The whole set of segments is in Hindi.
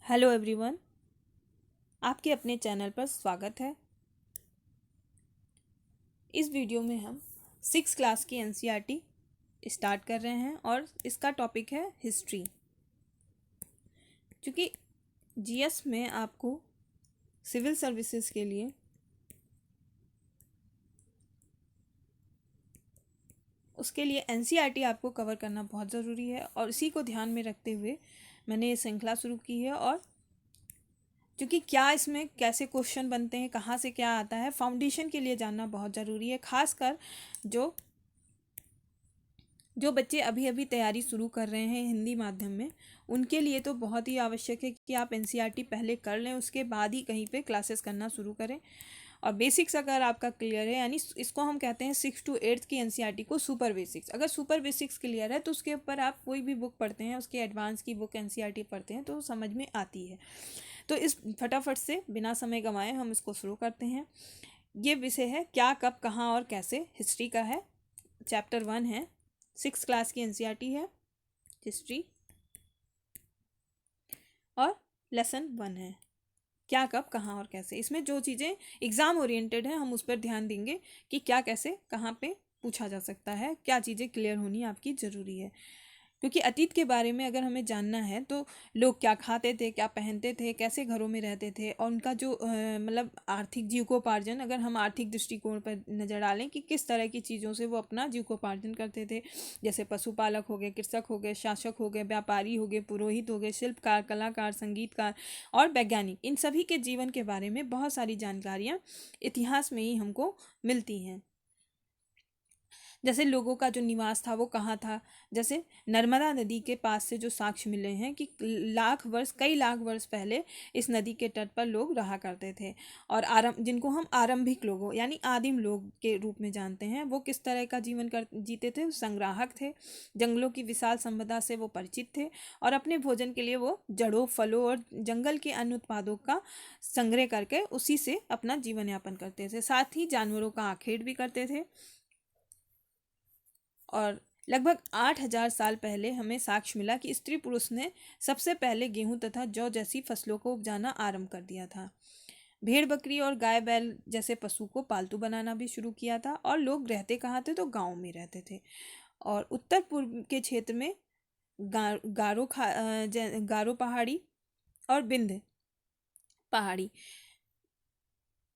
हेलो एवरीवन, आपके अपने चैनल पर स्वागत है। इस वीडियो में हम 6 क्लास की एनसीईआरटी स्टार्ट कर रहे हैं और इसका टॉपिक है हिस्ट्री। क्योंकि जीएस में आपको सिविल सर्विसेज के लिए उसके लिए एनसीईआरटी आपको कवर करना बहुत ज़रूरी है और इसी को ध्यान में रखते हुए मैंने ये श्रृंखला शुरू की है। और क्योंकि क्या इसमें कैसे क्वेश्चन बनते हैं, कहाँ से क्या आता है, फाउंडेशन के लिए जानना बहुत ज़रूरी है। खासकर जो जो बच्चे अभी अभी तैयारी शुरू कर रहे हैं हिंदी माध्यम में, उनके लिए तो बहुत ही आवश्यक है कि आप एनसीईआरटी पहले कर लें, उसके बाद ही कहीं पे क्लासेस करना शुरू करें। और बेसिक्स अगर आपका क्लियर है, यानी इसको हम कहते हैं 6 to 8 की एनसीईआरटी को सुपर बेसिक्स। अगर सुपर बेसिक्स क्लियर है तो उसके ऊपर आप कोई भी बुक पढ़ते हैं, उसके एडवांस की बुक एनसीईआरटी पढ़ते हैं तो समझ में आती है। तो इस फटाफट से बिना समय गंवाए हम इसको शुरू करते हैं। ये विषय है क्या, कब, कहाँ और कैसे, हिस्ट्री का है। चैप्टर 1 है, 6 क्लास की एनसीईआरटी है हिस्ट्री, और लेसन 1 है क्या, कब, कहाँ और कैसे। इसमें जो चीज़ें एग्ज़ाम ओरिएंटेड है हम उस पर ध्यान देंगे कि क्या, कैसे, कहाँ पे पूछा जा सकता है, क्या चीज़ें क्लियर होनी आपकी ज़रूरी है। क्योंकि अतीत के बारे में अगर हमें जानना है तो लोग क्या खाते थे, क्या पहनते थे, कैसे घरों में रहते थे, और उनका जो मतलब आर्थिक जीविकोपार्जन, अगर हम आर्थिक दृष्टिकोण पर नज़र डालें कि किस तरह की चीज़ों से वो अपना जीविकोपार्जन करते थे। जैसे पशुपालक हो गए, कृषक हो गए, शासक हो गए, व्यापारी हो गए, पुरोहित हो गए, शिल्पकार, कलाकार, संगीतकार और वैज्ञानिक, इन सभी के जीवन के बारे में बहुत सारी जानकारियाँ इतिहास में ही हमको मिलती हैं। जैसे लोगों का जो निवास था वो कहाँ था। जैसे नर्मदा नदी के पास से जो साक्ष्य मिले हैं कि कई लाख वर्ष पहले इस नदी के तट पर लोग रहा करते थे। और जिनको हम आरंभिक लोगों यानी आदिम लोग के रूप में जानते हैं, वो किस तरह का जीवन जीते थे। संग्राहक थे, जंगलों की विशाल संपदा से वो परिचित थे और अपने भोजन के लिए वो जड़ों, फलों और जंगल के अन्य उत्पादों का संग्रह करके उसी से अपना जीवन यापन करते थे। साथ ही जानवरों का आखेट भी करते थे। और लगभग 8,000 साल पहले हमें साक्ष्य मिला कि स्त्री पुरुष ने सबसे पहले गेहूं तथा जौ जैसी फसलों को उपजाना आरंभ कर दिया था। भेड़ बकरी और गाय बैल जैसे पशु को पालतू बनाना भी शुरू किया था। और लोग रहते कहाँ थे, तो गाँव में रहते थे। और उत्तर पूर्व के क्षेत्र में गारो पहाड़ी और बिंद पहाड़ी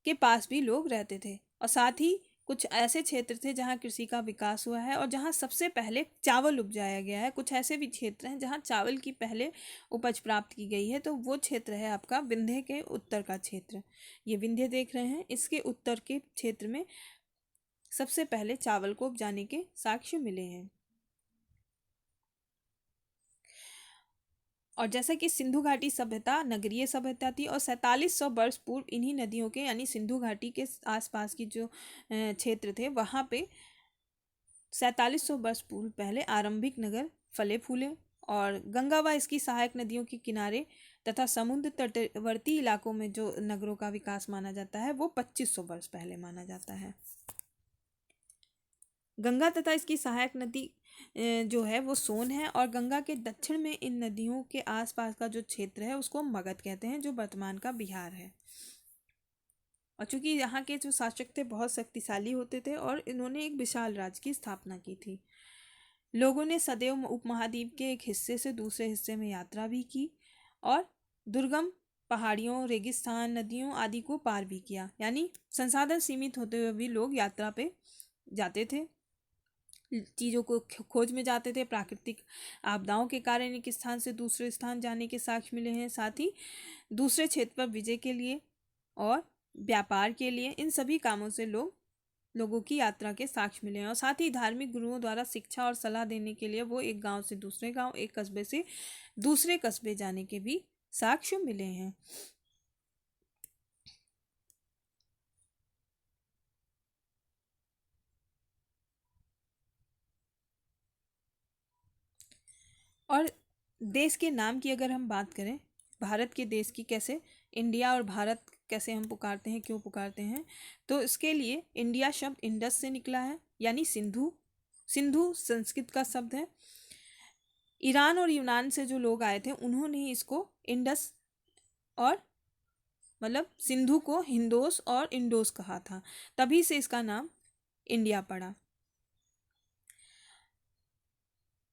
के पास भी लोग रहते थे। और साथ ही कुछ ऐसे क्षेत्र थे जहाँ कृषि का विकास हुआ है और जहाँ सबसे पहले चावल उपजाया गया है। कुछ ऐसे भी क्षेत्र हैं जहाँ चावल की पहले उपज प्राप्त की गई है, तो वो क्षेत्र है आपका विंध्य के उत्तर का क्षेत्र। ये विंध्य देख रहे हैं, इसके उत्तर के क्षेत्र में सबसे पहले चावल को उपजाने के साक्ष्य मिले हैं। और जैसा कि सिंधु घाटी सभ्यता नगरीय सभ्यता थी और 4700 वर्ष पूर्व इन्हीं नदियों के यानी सिंधु घाटी के आसपास की जो क्षेत्र थे, वहाँ पे 4700 वर्ष पूर्व पहले आरंभिक नगर फले फूले। और गंगा व इसकी सहायक नदियों के किनारे तथा समुद्र तटवर्ती इलाकों में जो नगरों का विकास माना जाता है वो 2500 वर्ष पहले माना जाता है। गंगा तथा इसकी सहायक नदी जो है वो सोन है। और गंगा के दक्षिण में इन नदियों के आसपास का जो क्षेत्र है उसको मगध कहते हैं, जो वर्तमान का बिहार है। और चूंकि यहाँ के जो शासक थे बहुत शक्तिशाली होते थे और इन्होंने एक विशाल राज्य की स्थापना की थी। लोगों ने सदैव उपमहाद्वीप के एक हिस्से से दूसरे हिस्से में यात्रा भी की और दुर्गम पहाड़ियों, रेगिस्तान, नदियों आदि को पार भी किया। यानी संसाधन सीमित होते हुए भी लोग यात्रा पे जाते थे, चीज़ों को खोज में जाते थे। प्राकृतिक आपदाओं के कारण एक स्थान से दूसरे स्थान जाने के साक्ष्य मिले हैं। साथ ही दूसरे क्षेत्र पर विजय के लिए और व्यापार के लिए, इन सभी कामों से लोगों की यात्रा के साक्ष्य मिले हैं। और साथ ही धार्मिक गुरुओं द्वारा शिक्षा और सलाह देने के लिए वो एक गांव से दूसरे गांव, एक कस्बे से दूसरे कस्बे जाने के भी साक्ष्य मिले हैं। और देश के नाम की अगर हम बात करें, भारत के देश की, कैसे इंडिया और भारत कैसे हम पुकारते हैं, क्यों पुकारते हैं, तो इसके लिए इंडिया शब्द इंडस से निकला है, यानी सिंधु। सिंधु संस्कृत का शब्द है। ईरान और यूनान से जो लोग आए थे उन्होंने ही इसको इंडस और मतलब सिंधु को हिंदोस और इंडोस कहा था, तभी से इसका नाम इंडिया पड़ा।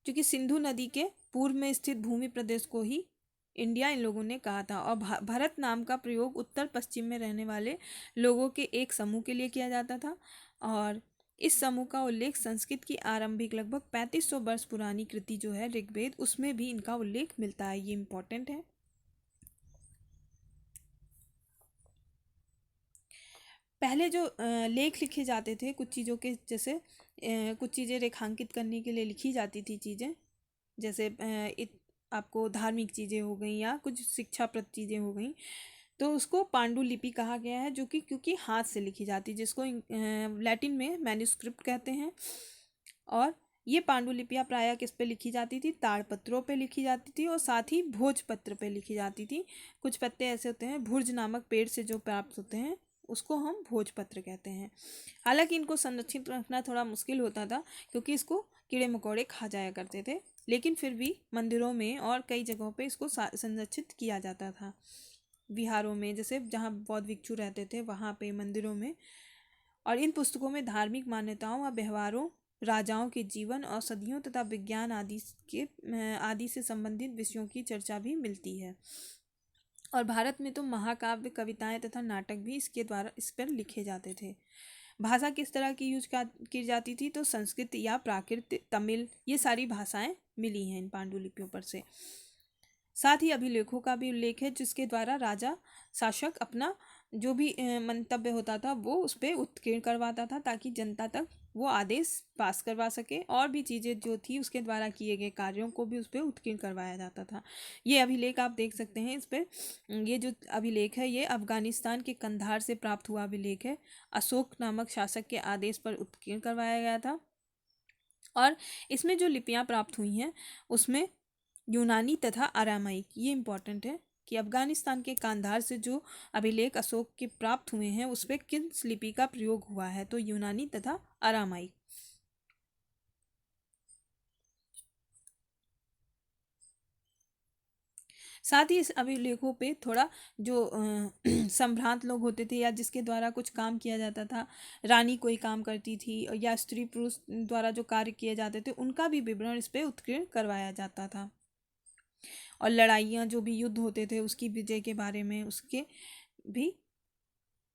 क्योंकि सिंधु नदी के पूर्व में स्थित भूमि प्रदेश को ही इंडिया इन लोगों ने कहा था। और भारत नाम का प्रयोग उत्तर पश्चिम में रहने वाले लोगों के एक समूह के लिए किया जाता था। और इस समूह का उल्लेख संस्कृत की आरंभिक लगभग 3500 वर्ष पुरानी कृति जो है ऋग्वेद, उसमें भी इनका उल्लेख मिलता है। ये इम्पोर्टेंट है। पहले जो लेख लिखे जाते थे कुछ चीज़ों के, जैसे कुछ चीज़ें रेखांकित करने के लिए लिखी जाती थी चीज़ें, जैसे आपको धार्मिक चीज़ें हो गई या कुछ शिक्षाप्रद चीज़ें हो गई, तो उसको पांडुलिपि कहा गया है, जो कि क्योंकि हाथ से लिखी जाती, जिसको लैटिन में मैन्युस्क्रिप्ट कहते हैं। और ये पांडुलिपियाँ प्रायः किस पे लिखी जाती थी? ताड़पत्रों पे लिखी जाती थी, और साथ ही भोजपत्र पे लिखी जाती थी। कुछ पत्ते ऐसे होते हैं भुर्ज नामक पेड़ से जो प्राप्त होते हैं, उसको हम भोजपत्र कहते हैं। हालांकि इनको संरक्षित रखना थोड़ा मुश्किल होता था, क्योंकि इसको कीड़े मकोड़े खा जाया करते थे, लेकिन फिर भी मंदिरों में और कई जगहों पे इसको संरक्षित किया जाता था। विहारों में, जैसे जहाँ बौद्ध भिक्षु रहते थे वहाँ पे, मंदिरों में। और इन पुस्तकों में धार्मिक मान्यताओं व व्यवहारों, राजाओं के जीवन, औषधियों तथा विज्ञान आदि से संबंधित विषयों की चर्चा भी मिलती है। और भारत में तो महाकाव्य, कविताएं तथा नाटक भी इसके द्वारा इस पर लिखे जाते थे। भाषा किस तरह की यूज की जाती थी? तो संस्कृत या प्राकृत, तमिल, ये सारी भाषाएं मिली हैं इन पांडुलिपियों पर से। साथ ही अभिलेखों का भी उल्लेख है, जिसके द्वारा राजा शासक अपना जो भी मंतव्य होता था वो उस पर उत्कीर्ण करवाता था, ताकि जनता तक वो आदेश पास करवा सके। और भी चीज़ें जो थी उसके द्वारा किए गए कार्यों को भी उस पर उत्कीर्ण करवाया जाता था। ये अभिलेख आप देख सकते हैं इस पर। ये जो अभिलेख है ये अफगानिस्तान के कंधार से प्राप्त हुआ अभिलेख है। अशोक नामक शासक के आदेश पर उत्कीर्ण करवाया गया था। और इसमें जो लिपियाँ प्राप्त हुई हैं उसमें यूनानी तथा अरामाइक, ये इम्पॉर्टेंट है कि अफगानिस्तान के कांधार से जो अभिलेख अशोक के प्राप्त हुए हैं उस पर किस लिपि का प्रयोग हुआ है? तो यूनानी तथा अरामाइक। साथ ही इस अभिलेखों पे थोड़ा जो संभ्रांत लोग होते थे या जिसके द्वारा कुछ काम किया जाता था, रानी कोई काम करती थी या स्त्री पुरुष द्वारा जो कार्य किए जाते थे, उनका भी विवरण इस पे उत्कीर्ण करवाया जाता था। और लड़ाइयाँ, जो भी युद्ध होते थे उसकी विजय के बारे में, उसके भी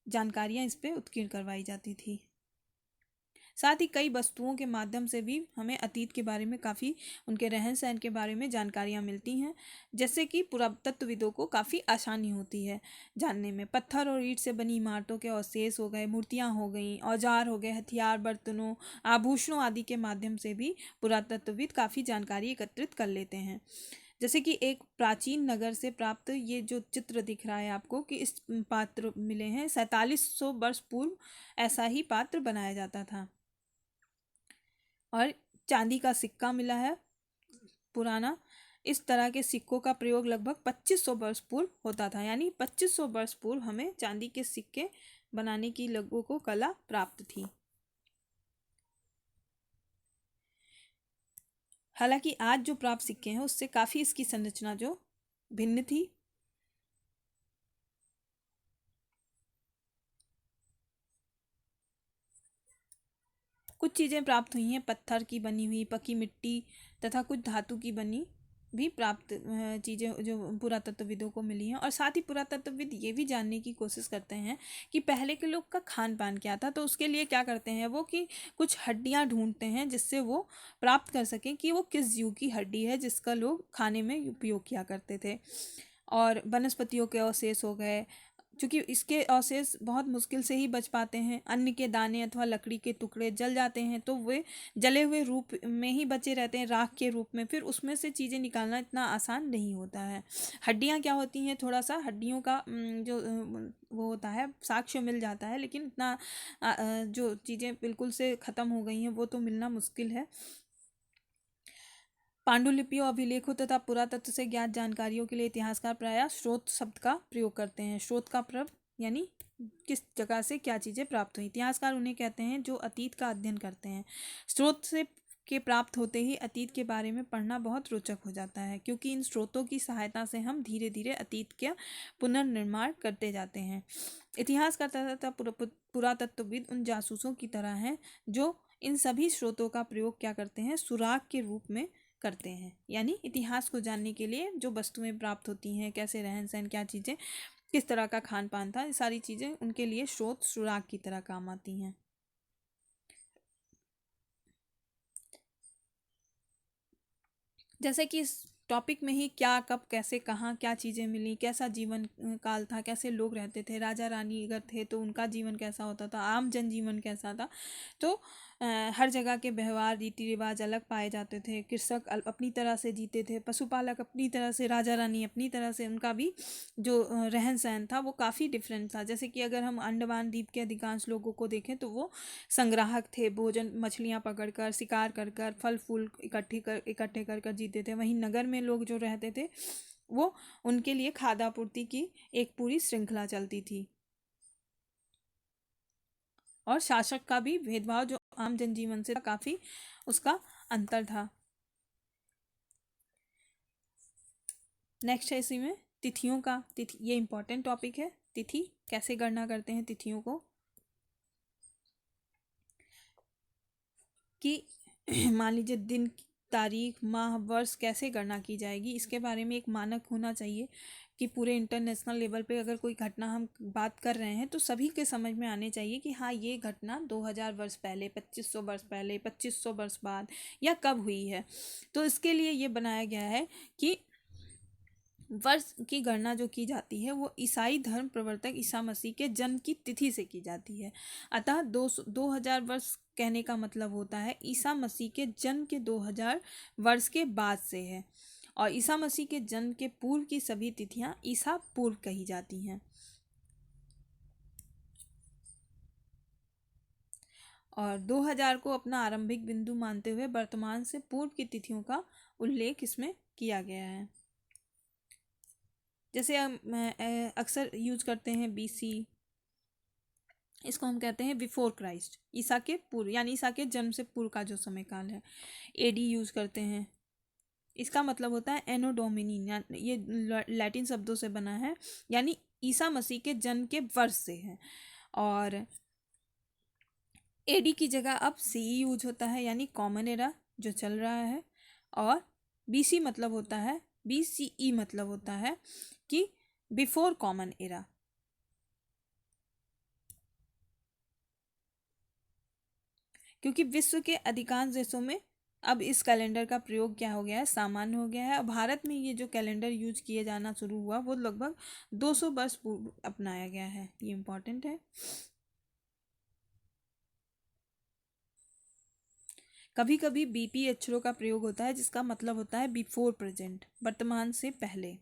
जानकारियाँ इस पे उत्कीर्ण करवाई जाती थी। साथ ही कई वस्तुओं के माध्यम से भी हमें अतीत के बारे में काफ़ी, उनके रहन सहन के बारे में जानकारियाँ मिलती हैं, जैसे कि पुरातत्वविदों को काफ़ी आसानी होती है जानने में। पत्थर और ईंट से बनी इमारतों के अवशेष हो गए, मूर्तियाँ हो गई, औजार हो गए, हथियार, बर्तनों, आभूषणों आदि के माध्यम से भी पुरातत्वविद काफ़ी जानकारी एकत्रित कर लेते हैं। जैसे कि एक प्राचीन नगर से प्राप्त ये जो चित्र दिख रहा है आपको, कि इस पात्र मिले हैं 4700 वर्ष पूर्व, ऐसा ही पात्र बनाया जाता था। और चांदी का सिक्का मिला है पुराना। इस तरह के सिक्कों का प्रयोग लगभग 2500 वर्ष पूर्व होता था, यानी 2500 वर्ष पूर्व हमें चांदी के सिक्के बनाने की लोगों को कला प्राप्त थी। हालांकि आज जो प्राप्त सिक्के हैं उससे काफ़ी इसकी संरचना जो भिन्न थी। कुछ चीज़ें प्राप्त हुई हैं पत्थर की बनी हुई, पकी मिट्टी तथा कुछ धातु की बनी भी प्राप्त चीज़ें जो पुरातत्वविदों को मिली हैं। और साथ ही पुरातत्वविद ये भी जानने की कोशिश करते हैं कि पहले के लोग का खान पान क्या था। तो उसके लिए क्या करते हैं वो, कि कुछ हड्डियाँ ढूंढते हैं जिससे वो प्राप्त कर सकें कि वो किस जीव की हड्डी है जिसका लोग खाने में उपयोग किया करते थे। और वनस्पतियों के अवशेष हो गए, क्योंकि इसके अवशेष बहुत मुश्किल से ही बच पाते हैं। अन्न के दाने अथवा लकड़ी के टुकड़े जल जाते हैं तो वे जले हुए रूप में ही बचे रहते हैं, राख के रूप में। फिर उसमें से चीज़ें निकालना इतना आसान नहीं होता है। हड्डियाँ क्या होती हैं, थोड़ा सा हड्डियों का जो वो होता है साक्ष्य मिल जाता है, लेकिन इतना जो चीज़ें बिल्कुल से ख़त्म हो गई हैं वो तो मिलना मुश्किल है। पांडुलिपियों, अभिलेखों तथा पुरातत्व से ज्ञात जानकारियों के लिए इतिहासकार प्रायः स्रोत शब्द का प्रयोग करते हैं। स्रोत का प्रयोग यानी किस जगह से क्या चीज़ें प्राप्त हुई। इतिहासकार उन्हें कहते हैं जो अतीत का अध्ययन करते हैं। स्रोत से के प्राप्त होते ही अतीत के बारे में पढ़ना बहुत रोचक हो जाता है, क्योंकि इन स्रोतों की सहायता से हम धीरे धीरे अतीत का पुनर्निर्माण करते जाते हैं। इतिहासकर्ता तथा पुरातत्वविद उन जासूसों की तरह हैं जो इन सभी स्रोतों का प्रयोग क्या करते हैं, सुराग के रूप में करते हैं। यानी इतिहास को जानने के लिए जो वस्तुएं प्राप्त होती हैं, कैसे रहन सहन, क्या चीज़ें, किस तरह का खान पान था, ये सारी चीज़ें उनके लिए स्रोत सुराग की तरह काम आती हैं। जैसे कि इस टॉपिक में ही क्या, कब, कैसे, कहाँ क्या चीज़ें मिली, कैसा जीवन काल था, कैसे लोग रहते थे, राजा रानी अगर थे तो उनका जीवन कैसा होता था, आम जनजीवन कैसा था। तो हर जगह के व्यवहार, रीति रिवाज अलग पाए जाते थे। कृषक अपनी तरह से जीते थे, पशुपालक अपनी तरह से, राजा रानी अपनी तरह से, उनका भी जो रहन सहन था वो काफ़ी डिफरेंट था। जैसे कि अगर हम अंडमान द्वीप के अधिकांश लोगों को देखें तो वो संग्राहक थे, भोजन मछलियाँ पकड़कर, शिकार कर कर, फल फूल इकट्ठे कर कर जीते थे। वहीं नगर में लोग जो रहते थे वो, उनके लिए खाद्यापूर्ति की एक पूरी श्रृंखला चलती थी। और शासक का भी भेदभाव जो आम जनजीवन से काफ़ी उसका अंतर था। नेक्स्ट है इसी में तिथियों का, तिथि ये इंपॉर्टेंट टॉपिक है। तिथि कैसे गणना करते हैं तिथियों को, कि मान लीजिए दिन, तारीख, माह, वर्ष कैसे गणना की जाएगी, इसके बारे में एक मानक होना चाहिए कि पूरे इंटरनेशनल लेवल पे अगर कोई घटना हम बात कर रहे हैं तो सभी के समझ में आने चाहिए कि हाँ ये घटना 2000 वर्ष पहले, 2500 वर्ष पहले, 2500 वर्ष बाद या कब हुई है। तो इसके लिए ये बनाया गया है कि वर्ष की गणना जो की जाती है वो ईसाई धर्म प्रवर्तक ईसा मसीह के जन्म की तिथि से की जाती है। अतः 2000 वर्ष कहने का मतलब होता है ईसा मसीह के जन्म के 2000 वर्ष के बाद से है। और ईसा मसीह के जन्म के पूर्व की सभी तिथियां ईसा पूर्व कही जाती हैं। और 2000 को अपना आरंभिक बिंदु मानते हुए वर्तमान से पूर्व की तिथियों का उल्लेख इसमें किया गया है। जैसे हम अक्सर यूज करते हैं BC, इसको हम कहते हैं बिफोर क्राइस्ट, ईसा के पूर्व, यानी ईसा के जन्म से पूर्व का जो समय काल है। AD यूज करते हैं, इसका मतलब होता है एनो डोमिनी, ये लैटिन शब्दों से बना है, यानी ईसा मसीह के जन्म के वर्ष से है। और AD की जगह अब CE यूज होता है, यानी कॉमन एरा जो चल रहा है। और BC मतलब होता है, BCE मतलब होता है कि बिफोर कॉमन एरा। क्योंकि विश्व के अधिकांश देशों में अब इस कैलेंडर का प्रयोग क्या हो गया है, सामान्य हो गया है। अब भारत में ये जो कैलेंडर यूज किए जाना शुरू हुआ वो लगभग 200 वर्ष पूर्व अपनाया गया है। ये इम्पोर्टेंट है। कभी कभी BP अक्षरों का प्रयोग होता है जिसका मतलब होता है बिफोर प्रेजेंट, वर्तमान से पहले।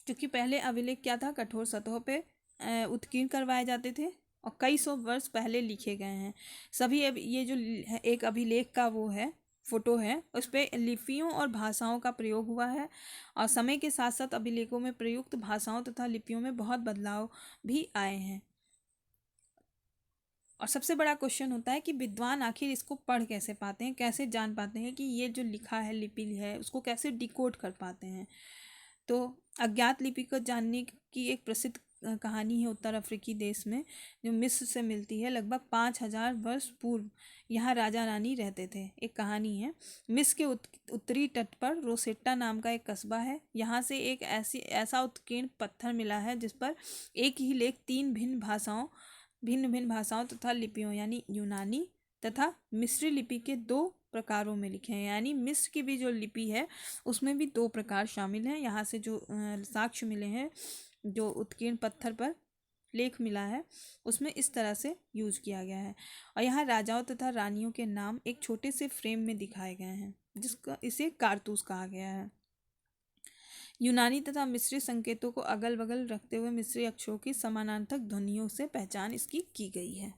क्योंकि पहले अभिलेख क्या था, कठोर सतहों पे उत्कीर्ण करवाए जाते थे और कई सौ वर्ष पहले लिखे गए हैं सभी। अब ये जो एक अभिलेख का वो है, फोटो है, उस पर लिपियों और भाषाओं का प्रयोग हुआ है। और समय के साथ साथ अभिलेखों में प्रयुक्त भाषाओं तथा लिपियों में बहुत बदलाव भी आए हैं। और सबसे बड़ा क्वेश्चन होता है कि विद्वान आखिर इसको पढ़ कैसे पाते हैं, कैसे जान पाते हैं कि ये जो लिखा है, लिपि है, उसको कैसे डिकोड कर पाते हैं। तो अज्ञात लिपि को जानने की एक प्रसिद्ध कहानी है उत्तर अफ्रीकी देश में, जो मिस्र से मिलती है। लगभग 5000 वर्ष पूर्व यहाँ राजा रानी रहते थे। एक कहानी है, मिस्र के उत्तरी तट पर रोसेट्टा नाम का एक कस्बा है। यहाँ से एक ऐसा उत्कीर्ण पत्थर मिला है जिस पर एक ही लेख 3 भिन्न भिन्न भाषाओं तथा लिपियों, यानी यूनानी तथा मिस्री लिपि के 2 प्रकारों में लिखे हैं। यानी मिस्र की भी जो लिपि है उसमें भी 2 प्रकार शामिल हैं। यहाँ से जो साक्ष्य मिले हैं, जो उत्कीर्ण पत्थर पर लेख मिला है, उसमें इस तरह से यूज किया गया है। और यहाँ राजाओं तथा रानियों के नाम एक छोटे से फ्रेम में दिखाए गए हैं, जिसका इसे कारतूस कहा गया है। यूनानी तथा मिस्री संकेतों को अगल बगल रखते हुए मिस्री अक्षरों की समानार्थक ध्वनियों से पहचान इसकी की गई है।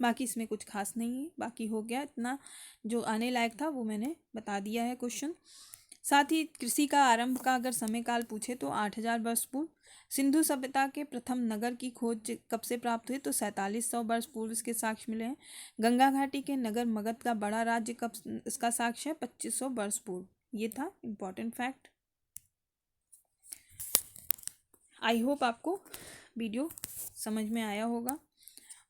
बाकी इसमें कुछ खास नहीं है, बाकी हो गया इतना जो आने लायक था वो मैंने बता दिया है क्वेश्चन। साथ ही कृषि का आरंभ का अगर समय काल पूछे तो 8,000 वर्ष पूर्व। सिंधु सभ्यता के प्रथम नगर की खोज कब से प्राप्त हुई तो 4700 वर्ष पूर्व इसके साक्ष्य मिले हैं। गंगा घाटी के नगर मगध का बड़ा राज्य कब इसका साक्ष्य है 2500 वर्ष पूर्व। ये था इम्पोर्टेंट फैक्ट। आई होप आपको वीडियो समझ में आया होगा।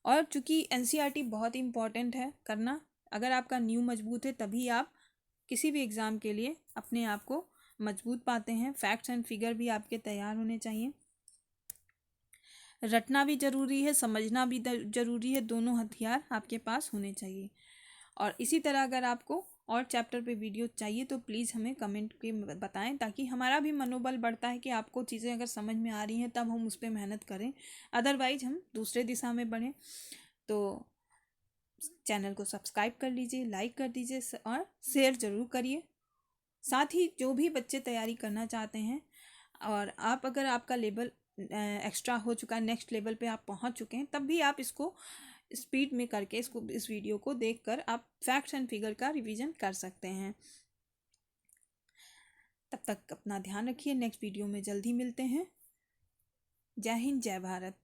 और चूंकि एनसीईआरटी बहुत ही इम्पॉर्टेंट है करना, अगर आपका नींव मजबूत है तभी आप किसी भी एग्ज़ाम के लिए अपने आप को मजबूत पाते हैं। फैक्ट्स एंड फिगर भी आपके तैयार होने चाहिए। रटना भी ज़रूरी है, समझना भी ज़रूरी है, दोनों हथियार आपके पास होने चाहिए। और इसी तरह अगर आपको और चैप्टर पे वीडियो चाहिए तो प्लीज़ हमें कमेंट के बताएं, ताकि हमारा भी मनोबल बढ़ता है कि आपको चीज़ें अगर समझ में आ रही हैं तब हम उस पर मेहनत करें, अदरवाइज हम दूसरे दिशा में बढ़ें। तो चैनल को सब्सक्राइब कर लीजिए, लाइक कर दीजिए और शेयर ज़रूर करिए। साथ ही जो भी बच्चे तैयारी करना चाहते हैं और आप अगर आपका लेवल एक्स्ट्रा हो चुका है, नेक्स्ट लेवल पे आप पहुंच चुके हैं, तब भी आप इसको स्पीड में करके इस वीडियो को देखकर आप फैक्ट्स एंड फिगर का रिवीजन कर सकते हैं। तब तक अपना ध्यान रखिए। नेक्स्ट वीडियो में जल्दी मिलते हैं। जय हिंद, जय भारत।